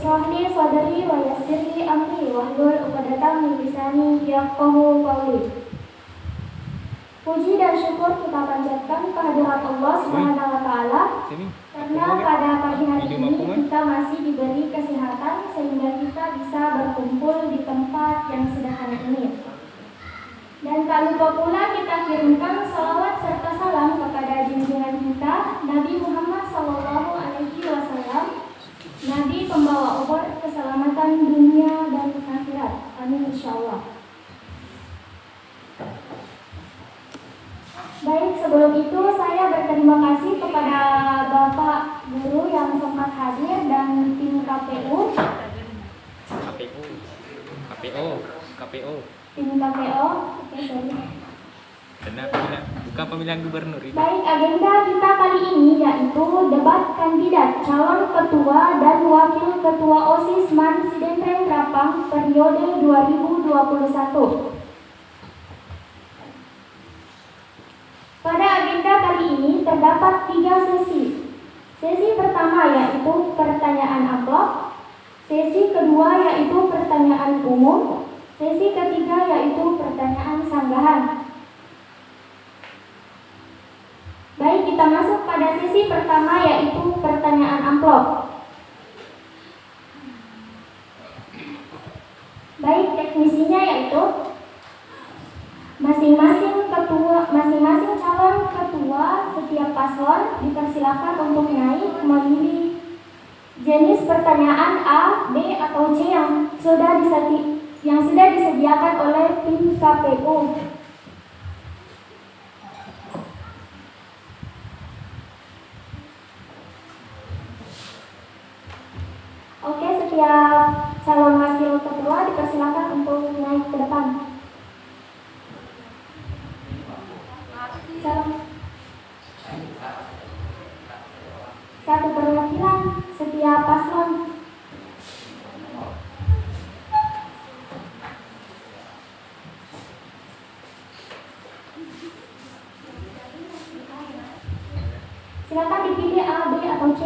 ishrah li sadri wa yassir li amri wahlul 'uqdatam min lisani yafqahu qawli. Puji dan syukur kita panjatkan kehadirat Allah Subhanahu wa taala karena pada pagi hari ini kita masih diberi kesehatan sehingga kita bisa berkumpul di tempat yang sederhana ini. Dan tak lupa pula kita kirimkan salawat serta salam kepada junjungan kita Nabi Muhammad SAW, Nabi pembawa obor keselamatan dunia dan akhirat. Amin insyaallah. Baik, sebelum itu saya berterima kasih kepada Bapak Guru yang sempat hadir dan tim KPU. Tim KPO. Oke, sorry. Bukan pemilihan gubernur itu. Baik, agenda kita kali ini yaitu debat kandidat calon ketua dan wakil ketua OSIS MAN Sidendreng Rapang periode 2021. Pada agenda kali ini terdapat 3 sesi. Sesi pertama yaitu pertanyaan amplop, sesi kedua yaitu pertanyaan umum, sesi ketiga yaitu pertanyaan sanggahan. Baik, kita masuk pada sesi pertama yaitu pertanyaan amplop. Baik, teknisinya yaitu masing-masing calon ketua setiap paslon dipersilakan untuk naik memilih jenis pertanyaan A, B, atau C yang sudah disediakan oleh tim KPU. Oke, setiap calon wakil ketua dipersilakan untuk naik ke depan. Satu perwakilan setiap paslon. Silakan dipilih A, B, atau C.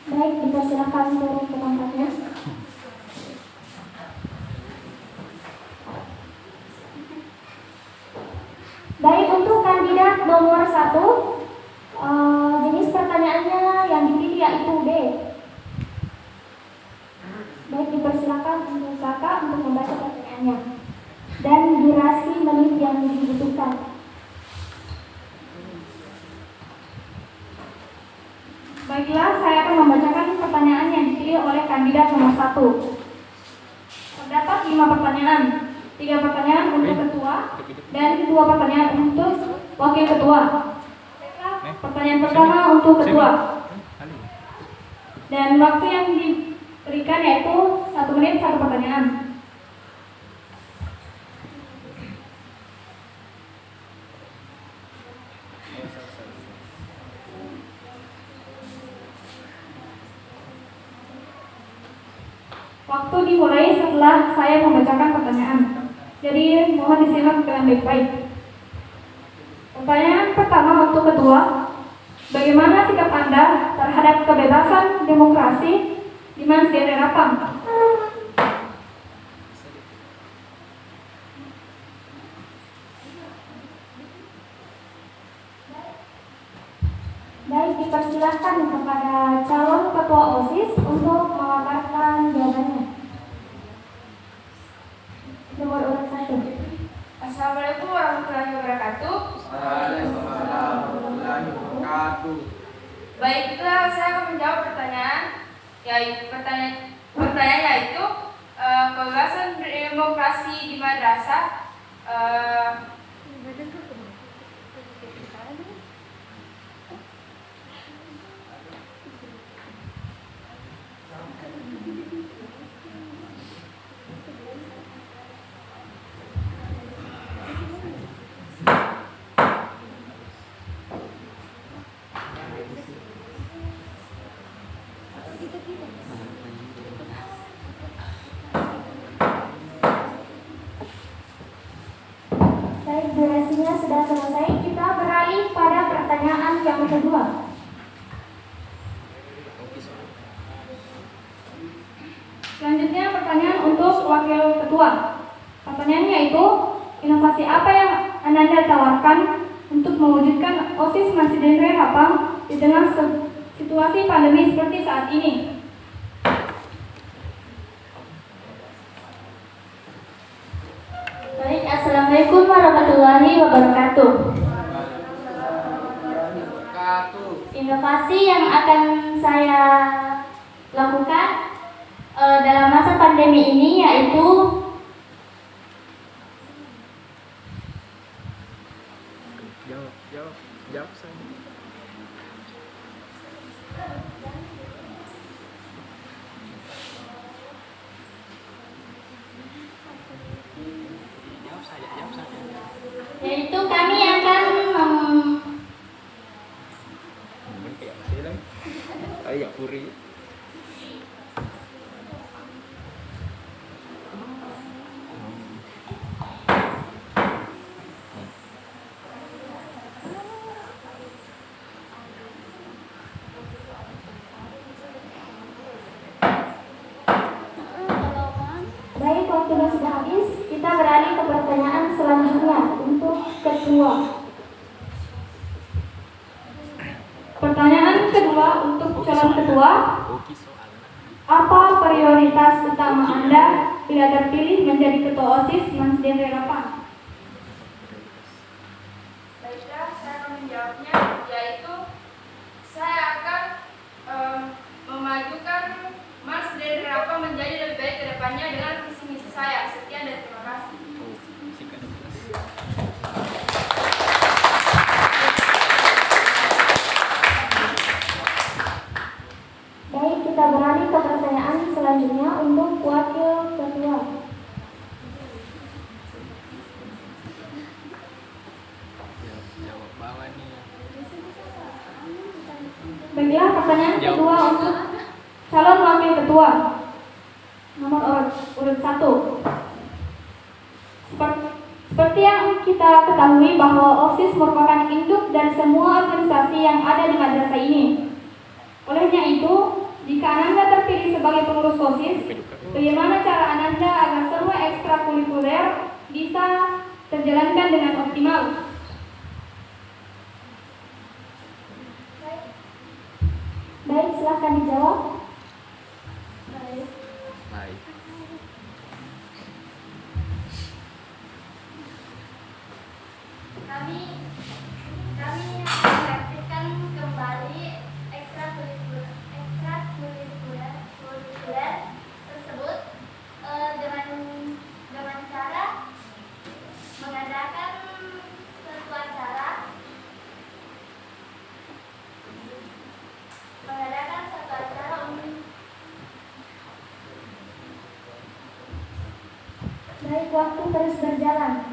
Baik, dipersilakan turun ke tempatnya. Baik, untuk kandidat nomor 1, jenis pertanyaannya yang dipilih yaitu B. Baik, dipersilakan untuk kakak untuk membaca pertanyaannya dan durasi menit yang dibutuhkan. Baiklah, saya akan membacakan pertanyaan yang dipilih oleh kandidat nomor 1. Terdapat 5 pertanyaan. 3 pertanyaan untuk ketua dan 2 pertanyaan untuk wakil ketua. Pertanyaan pertama untuk ketua. Dan waktu yang diberikan yaitu 1 menit 1 pertanyaan. Waktu dimulai setelah saya membacakan pertanyaan. Jadi mohon disimak dengan baik-baik. Pertanyaan pertama untuk ketua. Bagaimana sikap Anda terhadap kebebasan demokrasi di MAN Sidendreng Rapang? Baik, dipersilahkan kepada calon ketua OSIS untuk memaparkan jawabannya. Nomor urut 1. Assalamualaikum warahmatullahi wabarakatuh. Waalaikumsalam warahmatullahi wabarakatuh. Baiklah, saya akan menjawab pertanyaan yaitu kebebasan demokrasi di madrasah. Baik, durasinya sudah selesai. Kita beralih pada pertanyaan yang kedua. Selanjutnya pertanyaan untuk wakil ketua. Pertanyaannya yaitu, inovasi apa yang Ananda tawarkan untuk mewujudkan OSIS Masjidil Rapang di tengah situasi pandemi seperti saat ini? Baik, Assalamualaikum warahmatullahi wabarakatuh. Inovasi yang akan saya lakukan dalam masa pandemi ini yaitu Jawab saja. yaitu kami akan Ayo puri. baik, waktunya sudah habis. Kita beralih ke pertanyaan selanjutnya untuk ketua. Pertanyaan kedua untuk calon ketua. Apa prioritas utama Anda bila terpilih menjadi ketua OSIS Masjidil Rapang? Baiklah, saya akan menjawabnya, yaitu saya akan memajukan Masjidil Rapang menjadi lebih baik ke depannya dengan visi misi saya. Sekian dan terima kasih. Baik, kita beralih ke pertanyaan selanjutnya untuk wakil ketua. Jawab bawah nih. Baiklah, pertanyaan kedua untuk calon wakil ketua. Nomor urut 1. Seperti yang kita ketahui bahwa OSIS merupakan induk dari semua organisasi yang ada di madrasah ini. Olehnya itu, jika Ananda terpilih sebagai pengurus OSIS, bagaimana cara Ananda agar semua ekstrakurikuler bisa terjalankan dengan optimal? Baik, silahkan dijawab. Baik. Kami mengaktifkan kembali ekstrakurikuler tersebut dengan cara mengadakan suatu acara Baik, waktu terus berjalan.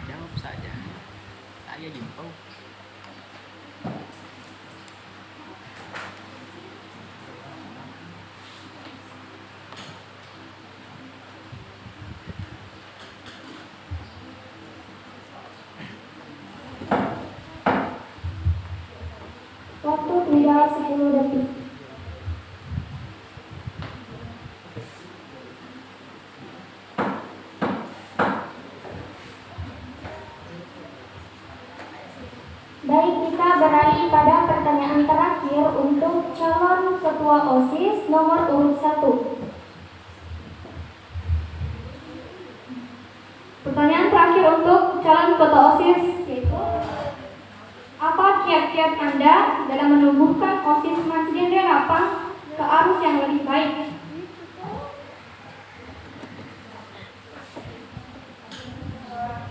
Jawab saja. Saya jempol. Waktu tinggal 10 detik. Baik, kita beralih pada pertanyaan terakhir untuk calon ketua OSIS nomor urut 1. Pertanyaan terakhir untuk calon ketua OSIS yaitu, apa kiat-kiat Anda dalam menumbuhkan OSIS Masjidil Rapang ke arus yang lebih baik?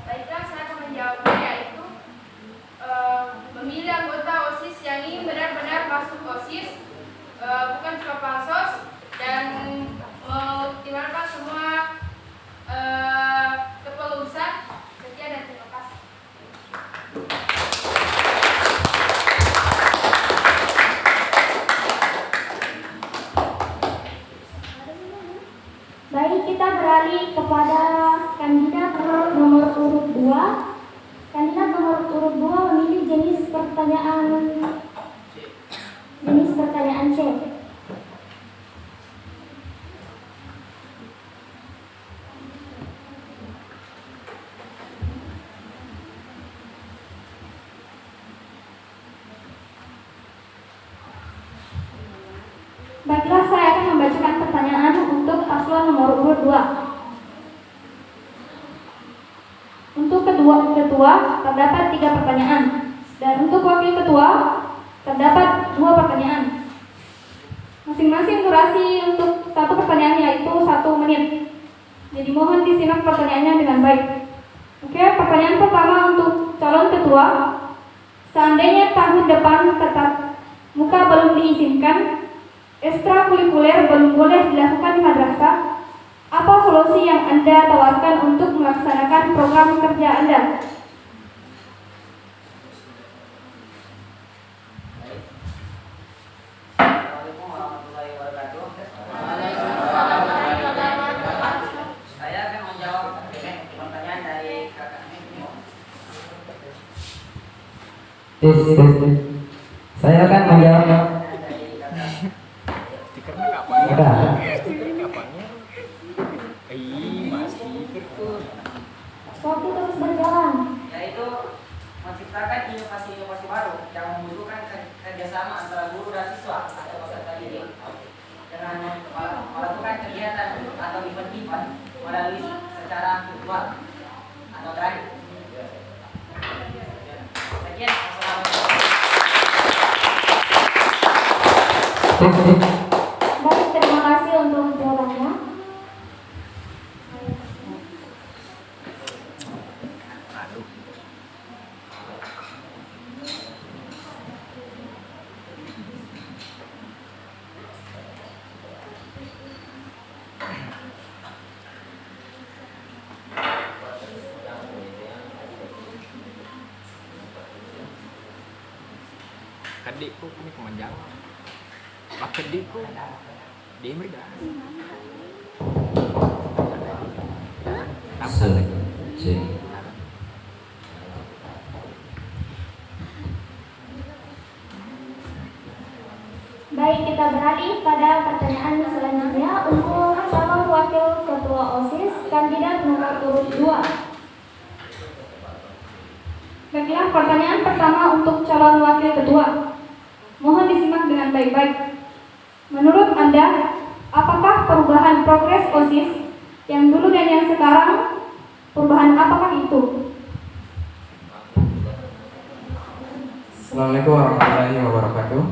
Baiklah, saya akan menjawabnya, yaitu memilih anggota OSIS yang ingin benar-benar masuk OSIS, bukan cuma pansos, dan mengoptimalkan semua kepengurusan. Sekian dan terima kasih. Baik, kita beralih kepada kandidat nomor urut 2. Kandidat nomor urut pertanyaan jenis pertanyaan C. Baiklah, saya akan membacakan pertanyaan untuk paslon nomor urut 2. Untuk ketua terdapat 3 pertanyaan, dan untuk wakil ketua terdapat 2 pertanyaan. Masing-masing durasi untuk satu pertanyaan yaitu 1 menit. Jadi mohon disimak pertanyaannya dengan baik. Oke, pertanyaan pertama untuk calon ketua. Seandainya tahun depan tetap muka belum diizinkan, ekstrakurikuler belum boleh dilakukan di madrasah, apa solusi yang Anda tawarkan untuk melaksanakan program kerja Anda? Assalamualaikum warahmatullahi wabarakatuh. Saya akan menjawab pertanyaan dari kakak Mimi. Saya akan menjawab. Stikernya kapannya? Stikernya kapannya? Mas stiker tuh. Waktu terus berjalan. Yaitu menciptakan inovasi-inovasi baru yang membutuhkan kerjasama antara guru dan siswa atau peserta didik dengan melakukan kegiatan atau event-event melalui secara virtual atau daring. Sekian, assalamualaikum. Baik, terima kasih untuk jawabannya. Aduh. Kadikku ini kemanjangan. Pak kadikku dia mereka. Baik, kita beralih pada pertanyaan selanjutnya untuk calon wakil ketua OSIS kandidat nomor urut 2. Baiklah, pertanyaan pertama untuk calon wakil ketua. Mohon disimak dengan baik-baik. Menurut Anda, apakah perubahan progres OSIS yang dulu dan yang sekarang, perubahan apakah itu? Assalamualaikum warahmatullahi wabarakatuh.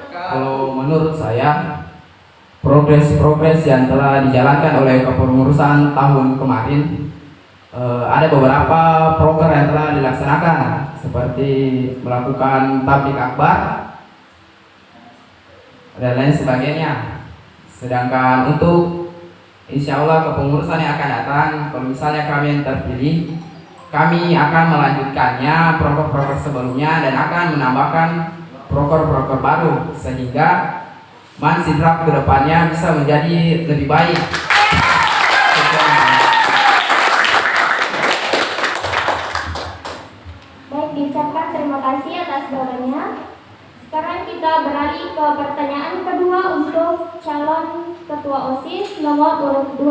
Kalau menurut saya, progres yang telah dijalankan oleh kepengurusan tahun kemarin, ada beberapa program yang telah dilaksanakan seperti melakukan tablik akbar dan lain sebagainya. Sedangkan untuk insya Allah kepengurusan yang akan datang, kalau misalnya kami yang terpilih, kami akan melanjutkannya proker-proker sebelumnya dan akan menambahkan proker-proker baru sehingga Mansidrap ke depannya bisa menjadi lebih baik. Baik, diucapkan terima kasih atas jawabannya. Sekarang kita beralih ke pertanyaan kedua untuk calon ketua OSIS nomor urut 2.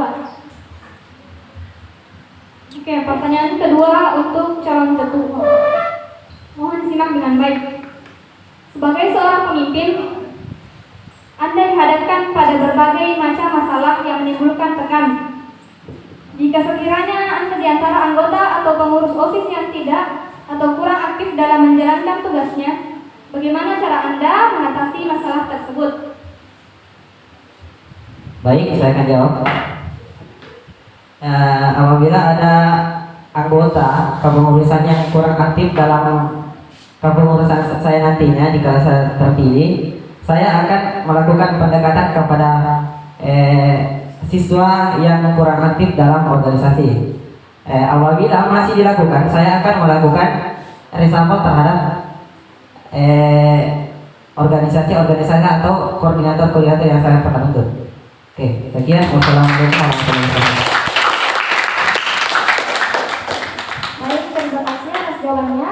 Oke, pertanyaan kedua untuk calon ketua. Mohon disimak dengan baik. Sebagai seorang pemimpin, Anda dihadapkan pada berbagai macam masalah yang menimbulkan tekanan. Jika sekiranya Anda di antara anggota atau pengurus OSIS yang tidak atau kurang aktif dalam menjalankan tugasnya, bagaimana cara Anda mengatasi masalah tersebut? Baik, saya akan jawab. Apabila ada anggota kepengurusan yang kurang aktif dalam kepengurusan saya nantinya, jika saya terpilih, saya akan melakukan pendekatan kepada siswa yang kurang aktif dalam organisasi. Apabila masih dilakukan, saya akan melakukan reshuffle terhadap organisasi-organisasi atau koordinator-koordinator yang saya pernah bentuk. Oke, sekian. Wassalamualaikum warahmatullahi wabarakatuh. Baik, terima kasih atas jawabannya.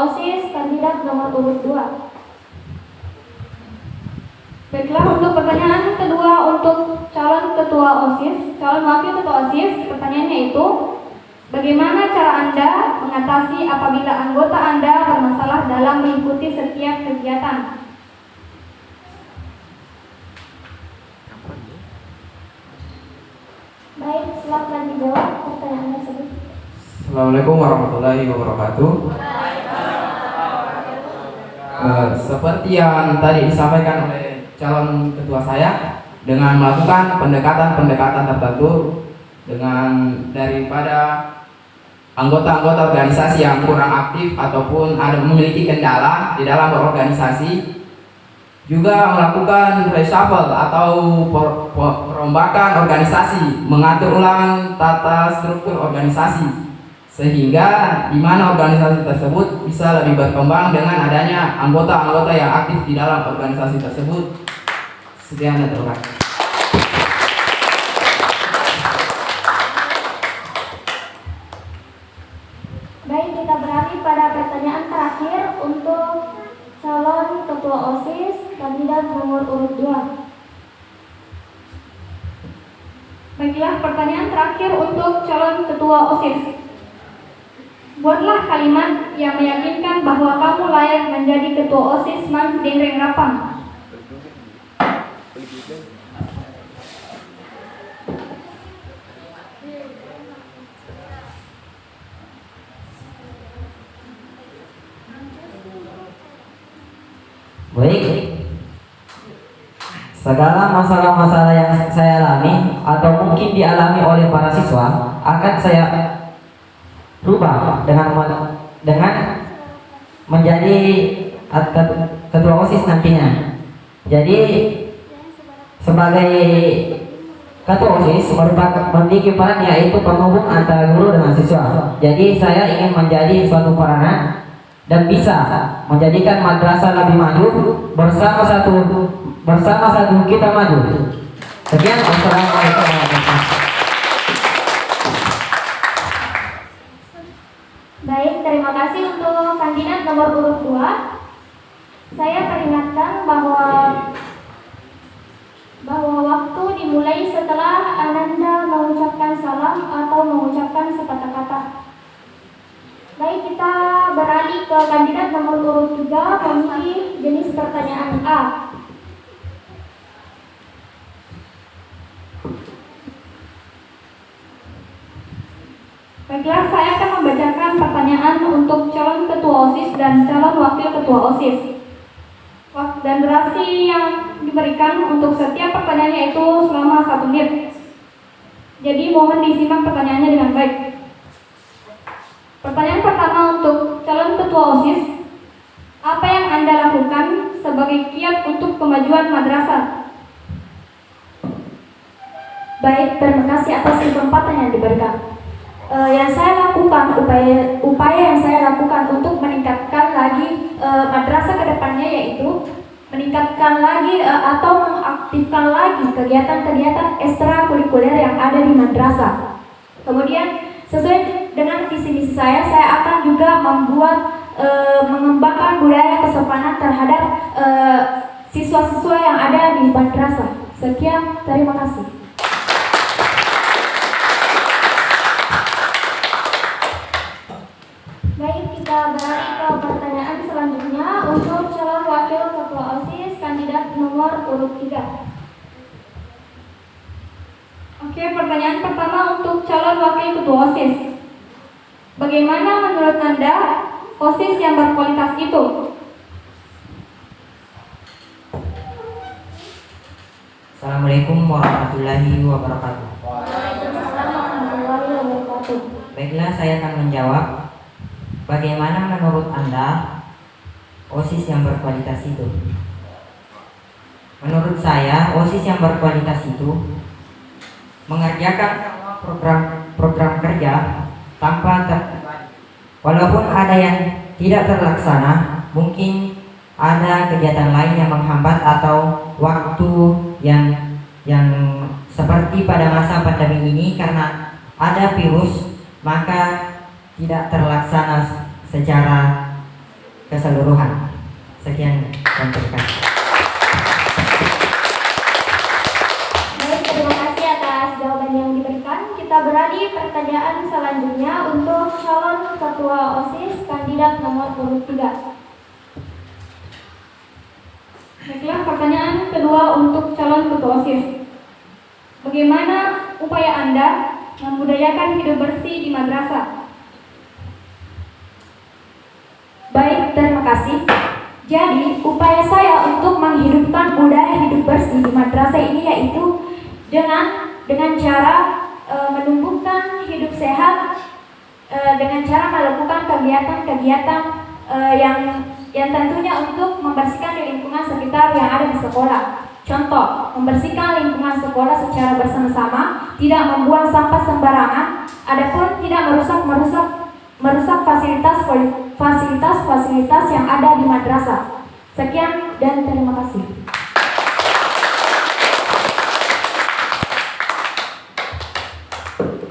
OSIS kandidat nomor urut 2. Baiklah, untuk pertanyaan kedua untuk calon ketua OSIS, calon wakil ketua OSIS, pertanyaannya itu, bagaimana cara Anda mengatasi apabila anggota Anda bermasalah dalam mengikuti setiap kegiatan? Baik, silakan dijawab pertanyaan tersebut. Assalamualaikum warahmatullahi wabarakatuh. Seperti yang tadi disampaikan oleh calon ketua saya, dengan melakukan pendekatan-pendekatan tertentu dengan daripada anggota-anggota organisasi yang kurang aktif ataupun ada memiliki kendala di dalam berorganisasi, juga melakukan reshuffle atau perombakan organisasi, mengatur ulang tata struktur organisasi, sehingga di mana organisasi tersebut bisa lebih berkembang dengan adanya anggota-anggota yang aktif di dalam organisasi tersebut. Sekian dan terima kasih. Baik, kita beralih pada pertanyaan terakhir untuk calon ketua OSIS kandidat nomor urut 2. Baiklah, pertanyaan terakhir untuk calon ketua OSIS. Buatlah kalimat yang meyakinkan bahwa kamu layak menjadi ketua OSIS Mans Dengreng Rapang. Baik, segala masalah-masalah yang saya alami atau mungkin dialami oleh para siswa akan saya rubah dengan menjadi ketua OSIS nantinya. Jadi sebagai ketua OSIS merupakan memiliki peran yaitu penghubung antara guru dengan siswa. Jadi saya ingin menjadi suatu peranan dan bisa menjadikan madrasah lebih maju bersama satu kita maju. Sekian, wassalamualaikum warahmatullahi wabarakatuh. Baik, terima kasih untuk kandidat nomor urut 2. Saya peringatkan bahwa waktu dimulai setelah Ananda mengucapkan salam atau mengucapkan sepatah kata. Baik, kita beralih ke kandidat nomor urut 3 memilih jenis pertanyaan A. Baiklah, saya akan membacakan pertanyaan untuk calon ketua OSIS dan calon wakil ketua OSIS. Dan durasi yang diberikan untuk setiap pertanyaannya itu selama 1 menit. Jadi mohon disimak pertanyaannya dengan baik. Pertanyaan pertama untuk calon ketua OSIS. Apa yang Anda lakukan sebagai kiat untuk kemajuan madrasah? Baik, terima kasih atas kesempatan yang diberikan. Yang saya lakukan, upaya yang saya lakukan untuk meningkatkan lagi madrasah ke depannya yaitu meningkatkan lagi atau mengaktifkan lagi kegiatan-kegiatan ekstrakurikuler yang ada di madrasah. Kemudian sesuai dengan visi misi saya akan juga mengembangkan budaya kesopanan terhadap siswa-siswa yang ada di madrasah. Sekian, terima kasih. Baik, kita beralih ke pertanyaan selanjutnya untuk calon wakil ketua OSIS kandidat nomor urut 3. Oke, pertanyaan pertama untuk calon wakil ketua OSIS. Bagaimana menurut Anda OSIS yang berkualitas itu? Assalamualaikum warahmatullahi wabarakatuh. Waalaikumsalam warahmatullahi wabarakatuh. Baiklah, saya akan menjawab. Bagaimana menurut Anda OSIS yang berkualitas itu? Menurut saya, OSIS yang berkualitas itu mengerjakan program kerja tanpa walaupun ada yang tidak terlaksana, mungkin ada kegiatan lain yang menghambat atau waktu yang seperti pada masa pandemi ini karena ada virus, maka tidak terlaksana secara keseluruhan. Sekian dan terima kasih. Baik, terima kasih atas jawaban yang diberikan. Kita beralih pertanyaan selanjutnya untuk calon ketua OSIS kandidat nomor urut 3. Baiklah, pertanyaan kedua untuk calon ketua OSIS. Bagaimana upaya Anda membudayakan hidup bersih di madrasah? Baik, terima kasih. Jadi, upaya saya untuk menghidupkan budaya hidup bersih di madrasah ini yaitu dengan cara menumbuhkan hidup sehat, dengan cara melakukan kegiatan-kegiatan yang tentunya untuk membersihkan lingkungan sekitar yang ada di sekolah. Contoh, membersihkan lingkungan sekolah secara bersama-sama, tidak membuang sampah sembarangan, adapun tidak merusak fasilitas yang ada di madrasah. Sekian dan terima kasih.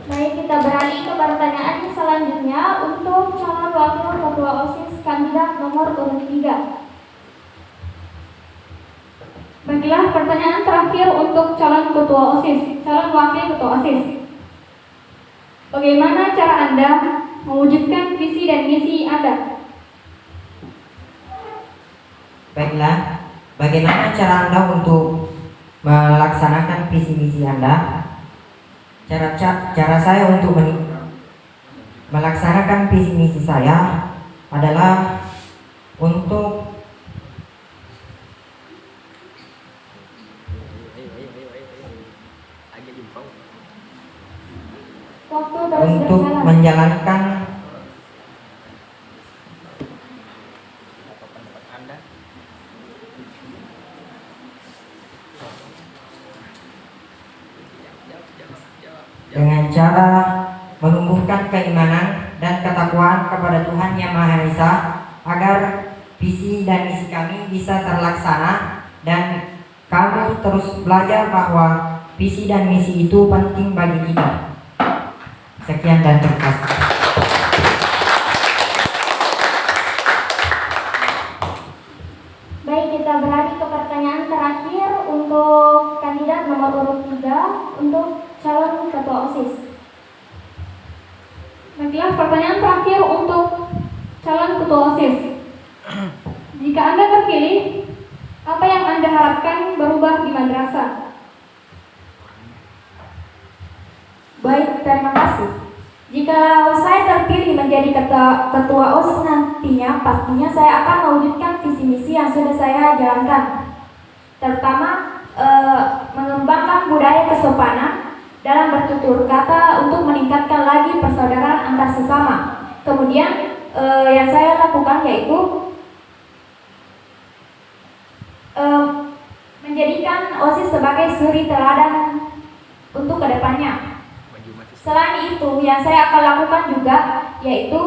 Baik, kita beralih ke pertanyaan selanjutnya untuk calon wakil ketua OSIS kandidat nomor urut 3. Baiklah, pertanyaan terakhir untuk calon ketua OSIS, calon wakil ketua OSIS. Bagaimana cara Anda mewujudkan visi dan misi Anda? Baiklah, bagaimana cara Anda untuk melaksanakan visi misi Anda? Cara saya untuk melaksanakan visi misi saya adalah untuk Waktu terus untuk berjalan. menjalankan Apa pendapat Anda? dengan cara menumbuhkan keimanan dan ketakwaan kepada Tuhan Yang Maha Esa agar visi dan misi kami bisa terlaksana dan kami terus belajar bahwa visi dan misi itu penting bagi kita. Sekian dan terima kasih. Baik, kita beralih ke pertanyaan terakhir untuk kandidat nomor urut 3 untuk calon ketua OSIS. Baiklah, pertanyaan terakhir untuk calon ketua OSIS. Jika Anda terpilih, apa yang Anda harapkan berubah di madrasah? Baik, terima kasih. Jika saya terpilih menjadi ketua OSIS nantinya, pastinya saya akan mewujudkan visi misi yang sudah saya jalankan. Terutama mengembangkan budaya kesopanan dalam bertutur kata untuk meningkatkan lagi persaudaraan antar sesama. Kemudian yang saya lakukan yaitu menjadikan OSIS sebagai suri teladan untuk kedepannya. Selain itu, yang saya akan lakukan juga yaitu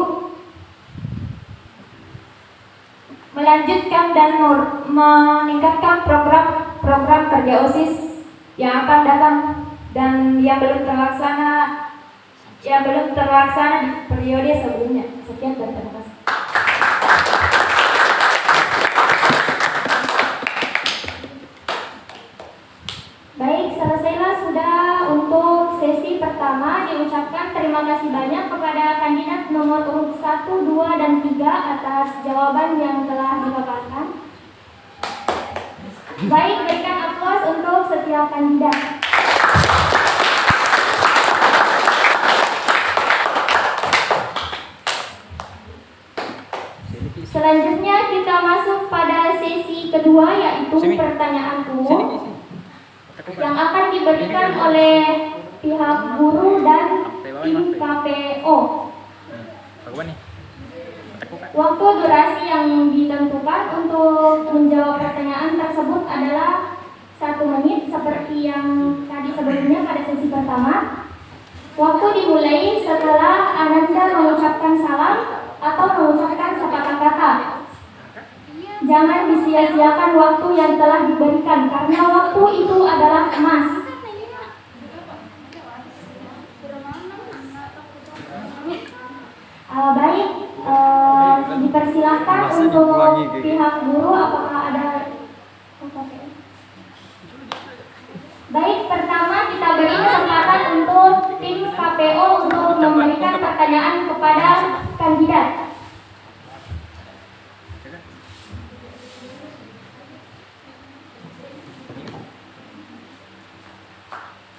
melanjutkan dan meningkatkan program kerja OSIS yang akan datang dan yang belum terlaksana di periode sebelumnya. Sekian dan terima kasih. Baik, selesailah sudah untuk sesi pertama. Diucapkan terima kasih banyak kepada kandidat nomor urut 1, 2, dan 3 atas jawaban yang telah dipaparkan. Baik, berikan aplaus untuk setiap kandidat. Selanjutnya kita masuk pada sesi kedua yaitu pertanyaan umum yang akan diberikan oleh pihak guru dan tim KPO. Waktu durasi yang ditentukan untuk menjawab pertanyaan tersebut adalah 1 menit seperti yang tadi sebelumnya pada sesi pertama. Waktu dimulai setelah Anda mengucapkan salam atau mengucapkan sepatah kata. Jangan disia-siakan waktu yang telah diberikan karena waktu itu adalah emas. Baik, dipersilakan dipersilahkan Masa untuk diulangi kayak pihak guru apakah ada. Baik, pertama kita beri kesempatan untuk tim KPO untuk memberikan pertanyaan kepada kandidat.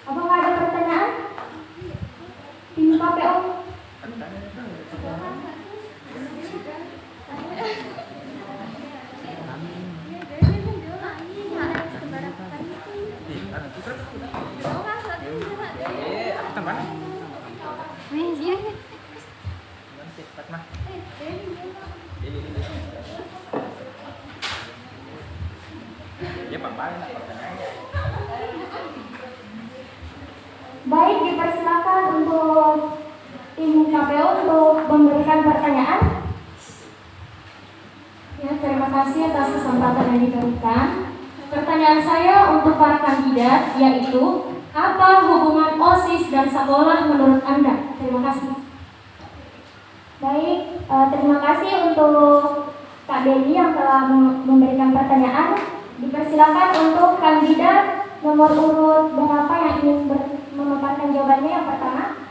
Apakah ada pertanyaan? Tim KPO? Ya, Pak Bang, pertanyaannya. Baik, dipersilakan untuk tim KPO untuk memberikan pertanyaan. Ya, terima kasih atas kesempatan yang diberikan. Pertanyaan saya untuk para kandidat yaitu, apa hubungan OSIS dan sekolah menurut Anda? Terima kasih. Baik, terima kasih untuk Kak Dedi yang telah memberikan pertanyaan. Dipersilakan untuk kandidat nomor urut berapa yang ingin memaparkan jawabannya yang pertama.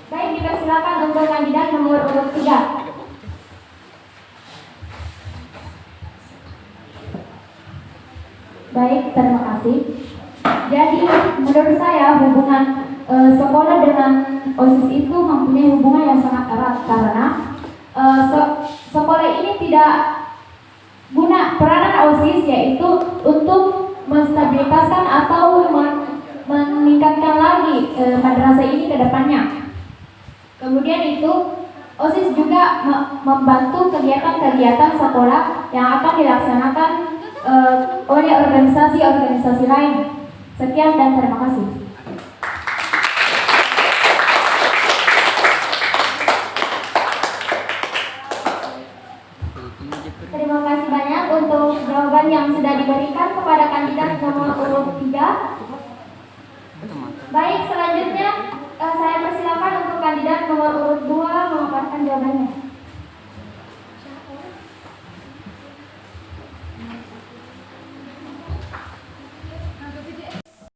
Baik, dipersilakan untuk kandidat nomor urut 3. Baik, terima kasih. Jadi menurut saya hubungan sekolah dengan OSIS itu mempunyai hubungan yang sangat erat karena sekolah ini tidak guna peranan OSIS yaitu untuk menstabilitaskan atau meningkatkan lagi madrasah ini ke depannya. Kemudian itu OSIS juga membantu kegiatan-kegiatan sekolah yang akan dilaksanakan oleh organisasi-organisasi lain. Sekian dan terima kasih. Terima kasih banyak untuk jawaban yang sudah diberikan kepada kandidat nomor urut 3. Baik, selanjutnya saya persilakan untuk kandidat nomor urut 2 memaparkan jawabannya.